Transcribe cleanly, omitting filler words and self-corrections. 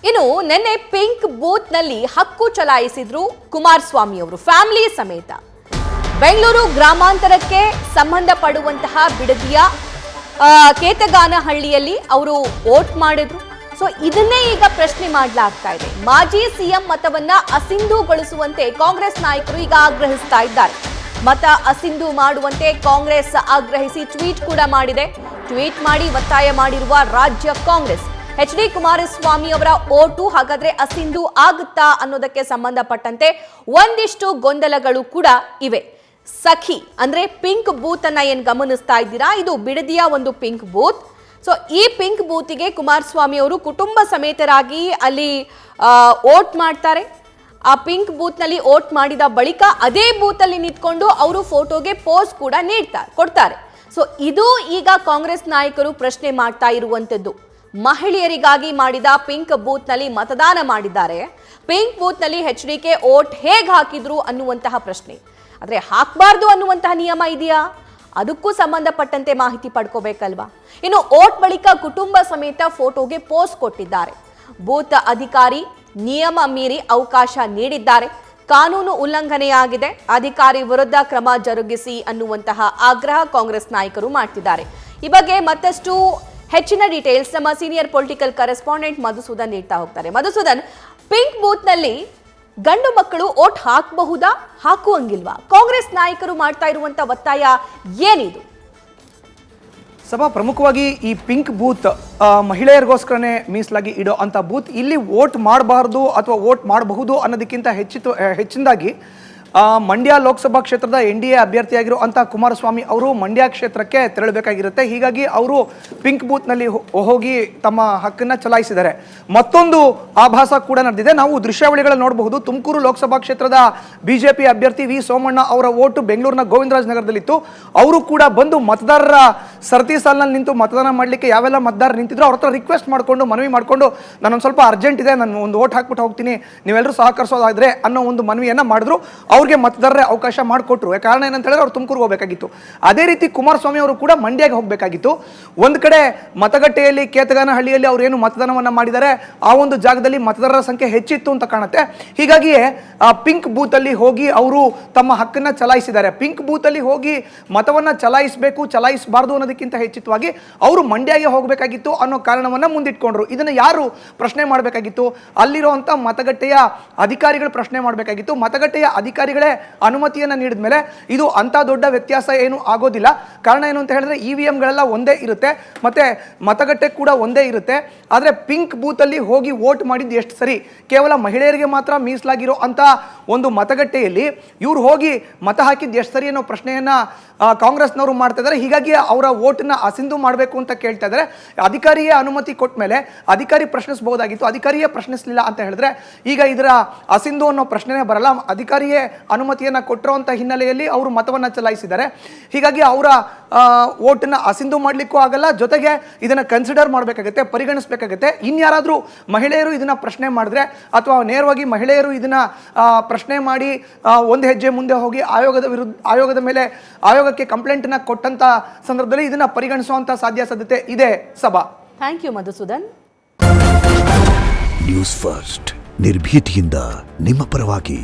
ಇನ್ನು ನಿನ್ನೆ pink booth ನಲ್ಲಿ ಹಕ್ಕು ಚಲಾಯಿಸಿದ್ರು ಕುಮಾರಸ್ವಾಮಿ ಅವರು ಫ್ಯಾಮಿಲಿ ಸಮೇತ. ಬೆಂಗಳೂರು ಗ್ರಾಮಾಂತರಕ್ಕೆ ಸಂಬಂಧಪಡುವಂತಹ ಬಿಡದಿಯ ಕೇತಗಾನಹಳ್ಳಿಯಲ್ಲಿ ಅವರು ವೋಟ್ ಮಾಡಿದ್ರು. ಸೊ ಇದನ್ನೇ ಈಗ ಪ್ರಶ್ನೆ ಮಾಡಲಾಗ್ತಾ ಇದೆ. ಮಾಜಿ ಸಿಎಂ ಮತವನ್ನ ಅಸಿಂಧುಗೊಳಿಸುವಂತೆ ಕಾಂಗ್ರೆಸ್ ನಾಯಕರು ಈಗ ಆಗ್ರಹಿಸ್ತಾ ಇದ್ದಾರೆ. ಮತ ಅಸಿಂಧು ಮಾಡುವಂತೆ ಕಾಂಗ್ರೆಸ್ ಆಗ್ರಹಿಸಿ ಟ್ವೀಟ್ ಕೂಡ ಮಾಡಿದೆ. ಟ್ವೀಟ್ ಮಾಡಿ ಒತ್ತಾಯ ಮಾಡಿರುವ ರಾಜ್ಯ ಕಾಂಗ್ರೆಸ್ ಎಚ್ ಡಿ ಕುಮಾರಸ್ವಾಮಿ ಅವರ ಓಟು ಹಾಗಾದ್ರೆ ಅಸಿಂಧು ಆಗುತ್ತಾ ಅನ್ನೋದಕ್ಕೆ ಸಂಬಂಧಪಟ್ಟಂತೆ ಒಂದಿಷ್ಟು ಗೊಂದಲಗಳು ಕೂಡ ಇವೆ. ಸಖಿ ಅಂದ್ರೆ ಪಿಂಕ್ ಬೂತ್ ಅನ್ನ ಏನ್ ಗಮನಿಸ್ತಾ ಇದ್ದೀರಾ, ಇದು ಬಿಡದಿಯ ಒಂದು ಪಿಂಕ್ ಬೂತ್. ಸೊ ಈ ಪಿಂಕ್ ಬೂತಿಗೆ ಕುಮಾರಸ್ವಾಮಿ ಅವರು ಕುಟುಂಬ ಸಮೇತರಾಗಿ ಅಲ್ಲಿ ವೋಟ್ ಮಾಡ್ತಾರೆ. ಆ ಪಿಂಕ್ ಬೂತ್ ನಲ್ಲಿ ವೋಟ್ ಮಾಡಿದ ಬಳಿಕ ಅದೇ ಬೂತ್ ಅಲ್ಲಿ ನಿಂತ್ಕೊಂಡು ಅವರು ಫೋಟೋಗೆ ಪೋಸ್ ಕೂಡ ಕೊಡ್ತಾರೆ. ಸೊ ಇದು ಈಗ ಕಾಂಗ್ರೆಸ್ ನಾಯಕರು ಪ್ರಶ್ನೆ ಮಾಡ್ತಾ ಇರುವಂತದ್ದು. ಮಹಿಳೆಯರಿಗಾಗಿ ಮಾಡಿದ ಪಿಂಕ್ ಬೂತ್ ನಲ್ಲಿ ಮತದಾನ ಮಾಡಿದ್ದಾರೆ. ಪಿಂಕ್ ಬೂತ್ ನಲ್ಲಿ HDK ವೋಟ್ ಹೇಗೆ ಹಾಕಿದ್ರು ಅನ್ನುವಂತಹ ಪ್ರಶ್ನೆ. ಆದ್ರೆ ಹಾಕಬಾರ್ದು ಅನ್ನುವಂತಹ ನಿಯಮ ಇದೆಯಾ? ಅದಕ್ಕೂ ಸಂಬಂಧಪಟ್ಟಂತೆ ಮಾಹಿತಿ ಪಡ್ಕೋಬೇಕಲ್ವಾ? ಇನ್ನು ವೋಟ್ ಬಳಿಕ ಕುಟುಂಬ ಸಮೇತ ಫೋಟೋಗೆ ಪೋಸ್ ಕೊಟ್ಟಿದ್ದಾರೆ. ಬೂತ್ ಅಧಿಕಾರಿ ನಿಯಮ ಮೀರಿ ಅವಕಾಶ ನೀಡಿದ್ದಾರೆ. ಕಾನೂನು ಉಲ್ಲಂಘನೆಯಾಗಿದೆ, ಅಧಿಕಾರಿ ವಿರುದ್ಧ ಕ್ರಮ ಜರುಗಿಸಿ ಅನ್ನುವಂತಹ ಆಗ್ರಹ ಕಾಂಗ್ರೆಸ್ ನಾಯಕರು ಮಾಡ್ತಿದ್ದಾರೆ. ಈ ಬಗ್ಗೆ ಮತ್ತಷ್ಟು ಹೆಚ್ಚಿನ ಡೀಟೇಲ್ಸ್ ನಮ್ಮ ಸೀನಿಯರ್ ಪೊಲಿಟಿಕಲ್ ಕರೆಸ್ಪಾಂಡೆಂಟ್ ಮಧುಸೂದನ್ ನೀಡ್ತಾ ಹೋಗ್ತಾರೆ. ಮಧುಸೂದನ್, ಪಿಂಕ್ ಬೂತ್ ನಲ್ಲಿ ಗಂಡು ಮಕ್ಕಳು ವೋಟ್ ಹಾಕಬಹುದಾ, ಹಾಕುವಂಗಿಲ್ವಾ? ಕಾಂಗ್ರೆಸ್ ನಾಯಕರು ಮಾಡ್ತಾ ಇರುವಂತ ಒತ್ತಾಯ ಏನಿದು? ಸಭಾ, ಪ್ರಮುಖವಾಗಿ ಈ ಪಿಂಕ್ ಬೂತ್ ಮಹಿಳೆಯರಿಗೋಸ್ಕರನೇ ಮೀಸಲಾಗಿ ಇಡೋ ಅಂತ ಬೂತ್. ಇಲ್ಲಿ ವೋಟ್ ಮಾಡಬಾರ್ದು ಅಥವಾ ವೋಟ್ ಮಾಡಬಹುದು ಅನ್ನೋದಕ್ಕಿಂತ ಹೆಚ್ಚಿನದಾಗಿ ಮಂಡ್ಯ ಲೋಕಸಭಾ ಕ್ಷೇತ್ರದ NDA ಅಭ್ಯರ್ಥಿಯಾಗಿರುವಂಥ ಕುಮಾರಸ್ವಾಮಿ ಅವರು ಮಂಡ್ಯ ಕ್ಷೇತ್ರಕ್ಕೆ ತೆರಳಬೇಕಾಗಿರುತ್ತೆ. ಹೀಗಾಗಿ ಅವರು ಪಿಂಕ್ ಬೂತ್ನಲ್ಲಿ ಹೋಗಿ ತಮ್ಮ ಹಕ್ಕನ್ನು ಚಲಾಯಿಸಿದ್ದಾರೆ. ಮತ್ತೊಂದು ಆಭಾಸ ಕೂಡ ನಡೆದಿದೆ. ನಾವು ದೃಶ್ಯಾವಳಿಗಳಲ್ಲಿ ನೋಡಬಹುದು. ತುಮಕೂರು ಲೋಕಸಭಾ ಕ್ಷೇತ್ರದ BJP ಅಭ್ಯರ್ಥಿ ವಿ ಸೋಮಣ್ಣ ಅವರ ಓಟು ಬೆಂಗಳೂರಿನ ಗೋವಿಂದರಾಜ ನಗರದಲ್ಲಿತ್ತು. ಅವರು ಕೂಡ ಬಂದು ಮತದಾರರ ಸರತಿ ಸಾಲಿನಲ್ಲಿ ನಿಂತು ಮತದಾನ ಮಾಡಲಿಕ್ಕೆ ಯಾವೆಲ್ಲ ಮತದಾರರು ನಿಂತಿದ್ರು ಅವ್ರ ಹತ್ರ ರಿಕ್ವೆಸ್ಟ್ ಮಾಡಿಕೊಂಡು, ಮನವಿ ಮಾಡಿಕೊಂಡು, ನಾನೊಂದು ಸ್ವಲ್ಪ ಅರ್ಜೆಂಟ್ ಇದೆ, ನಾನು ಒಂದು ಓಟ್ ಹಾಕ್ಬಿಟ್ಟು ಹೋಗ್ತೀನಿ, ನೀವೆಲ್ಲರೂ ಸಹಕರಿಸೋದಾದ್ರೆ ಅನ್ನೋ ಒಂದು ಮನವಿಯನ್ನು ಮಾಡಿದ್ರು. ಅವ್ರಿಗೆ ಮತದಾರರೇ ಅವಕಾಶ ಮಾಡಿಕೊಟ್ರು. ಕಾರಣ ಏನಂತ ಹೇಳಿದ್ರೆ ಅವ್ರು ತುಮಕೂರಿಗೆ ಹೋಗಬೇಕಾಗಿತ್ತು. ಅದೇ ರೀತಿ ಕುಮಾರಸ್ವಾಮಿ ಅವರು ಕೂಡ ಮಂಡ್ಯಗೆ ಹೋಗಬೇಕಾಗಿತ್ತು. ಒಂದು ಕಡೆ ಮತಗಟ್ಟೆಯಲ್ಲಿ ಕೇತಗಾನಹಳ್ಳಿಯಲ್ಲಿ ಅವ್ರು ಏನು ಮತದಾನವನ್ನು ಮಾಡಿದ್ದಾರೆ ಆ ಒಂದು ಜಾಗದಲ್ಲಿ ಮತದಾರರ ಸಂಖ್ಯೆ ಹೆಚ್ಚಿತ್ತು ಅಂತ ಕಾಣುತ್ತೆ. ಹೀಗಾಗಿಯೇ ಪಿಂಕ್ ಬೂತ್ ಅಲ್ಲಿ ಹೋಗಿ ಅವರು ತಮ್ಮ ಹಕ್ಕನ್ನು ಚಲಾಯಿಸಿದ್ದಾರೆ. ಪಿಂಕ್ ಬೂತ್ ಅಲ್ಲಿ ಹೋಗಿ ಮತವನ್ನು ಚಲಾಯಿಸಬೇಕು, ಚಲಾಯಿಸಬಾರ್ದು ಅನ್ನೋದಕ್ಕಿಂತ ಹೆಚ್ಚಿತವಾಗಿ ಅವರು ಮಂಡ್ಯಗೆ ಹೋಗಬೇಕಾಗಿತ್ತು ಅನ್ನೋ ಕಾರಣವನ್ನು ಮುಂದಿಟ್ಕೊಂಡ್ರು. ಇದನ್ನು ಯಾರು ಪ್ರಶ್ನೆ ಮಾಡಬೇಕಾಗಿತ್ತು? ಅಲ್ಲಿರುವಂಥ ಮತಗಟ್ಟೆಯ ಅಧಿಕಾರಿಗಳು ಪ್ರಶ್ನೆ ಮಾಡಬೇಕಾಗಿತ್ತು. ಮತಗಟ್ಟೆಯ ಅಧಿಕಾರಿಗಳೇ ಅನುಮತಿಯನ್ನು ನೀಡಿದ ಮೇಲೆ ಇದು ಅಂಥ ದೊಡ್ಡ ವ್ಯತ್ಯಾಸ ಏನು ಆಗೋದಿಲ್ಲ. ಕಾರಣ ಏನು ಅಂತ ಹೇಳಿದ್ರೆ EVMಗಳೆಲ್ಲ ಒಂದೇ ಇರುತ್ತೆ, ಮತ್ತೆ ಮತಗಟ್ಟೆ ಕೂಡ ಒಂದೇ ಇರುತ್ತೆ. ಆದರೆ ಪಿಂಕ್ ಬೂತಲ್ಲಿ ಹೋಗಿ ವೋಟ್ ಮಾಡಿದ್ದು ಎಷ್ಟು ಸರಿ? ಕೇವಲ ಮಹಿಳೆಯರಿಗೆ ಮಾತ್ರ ಮೀಸಲಾಗಿರೋ ಅಂಥ ಒಂದು ಮತಗಟ್ಟೆಯಲ್ಲಿ ಇವ್ರು ಹೋಗಿ ಮತ ಹಾಕಿದ್ದು ಎಷ್ಟು ಸರಿ ಅನ್ನೋ ಪ್ರಶ್ನೆಯನ್ನು ಕಾಂಗ್ರೆಸ್ನವರು ಮಾಡ್ತಾ ಇದ್ದಾರೆ. ಹೀಗಾಗಿ ಅವರ ವೋಟನ್ನ ಅಸಿಂಧು ಮಾಡಬೇಕು ಅಂತ ಕೇಳ್ತಾ ಇದ್ದಾರೆ. ಅಧಿಕಾರಿಯೇ ಅನುಮತಿ ಕೊಟ್ಟ ಮೇಲೆ ಅಧಿಕಾರಿ ಪ್ರಶ್ನಿಸಬಹುದಾಗಿತ್ತು, ಅಧಿಕಾರಿಯೇ ಪ್ರಶ್ನಿಸಲಿಲ್ಲ ಅಂತ ಹೇಳಿದ್ರೆ ಈಗ ಇದರ ಅಸಿಂಧು ಅನ್ನೋ ಪ್ರಶ್ನೆನೇ ಬರಲ್ಲ. ಅಧಿಕಾರಿಯೇ ಅನುಮತಿಯನ್ನು ಕೊಟ್ಟಿರುವಂಥ ಹಿನ್ನೆಲೆಯಲ್ಲಿ ಅವರು ಮತವನ್ನು ಚಲಾಯಿಸಿದ್ದಾರೆ. ಹೀಗಾಗಿ ಅವರ ವೋಟನ್ನು ಅಸಿಂಧು ಮಾಡಲಿಕ್ಕೂ ಆಗಲ್ಲ, ಜೊತೆಗೆ ಇದನ್ನು ಕನ್ಸಿಡರ್ ಮಾಡಬೇಕಾಗುತ್ತೆ, ಪರಿಗಣಿಸಬೇಕಾಗುತ್ತೆ. ಇನ್ಯಾರಾದರೂ ಮಹಿಳೆಯರು ಇದನ್ನು ಪ್ರಶ್ನೆ ಮಾಡಿದ್ರೆ ಅಥವಾ ನೇರವಾಗಿ ಮಹಿಳೆಯರು ಇದನ್ನು ಪ್ರಶ್ನೆ ಮಾಡಿ ಒಂದು ಹೆಜ್ಜೆ ಮುಂದೆ ಹೋಗಿ ಆಯೋಗದ ಮೇಲೆ ಆಯೋಗಕ್ಕೆ ಕಂಪ್ಲೇಂಟನ್ನು ಕೊಟ್ಟಂತ ಸಂದರ್ಭದಲ್ಲಿ ಇದನ್ನು ಪರಿಗಣಿಸುವಂತ ಸಾಧ್ಯತೆ ಇದೆ. ಸಭಾ, thank you Madhusudan. News first ನಿರ್ಭೀತಿಯಿಂದ ನಿಮ್ಮ ಪರವಾಗಿ.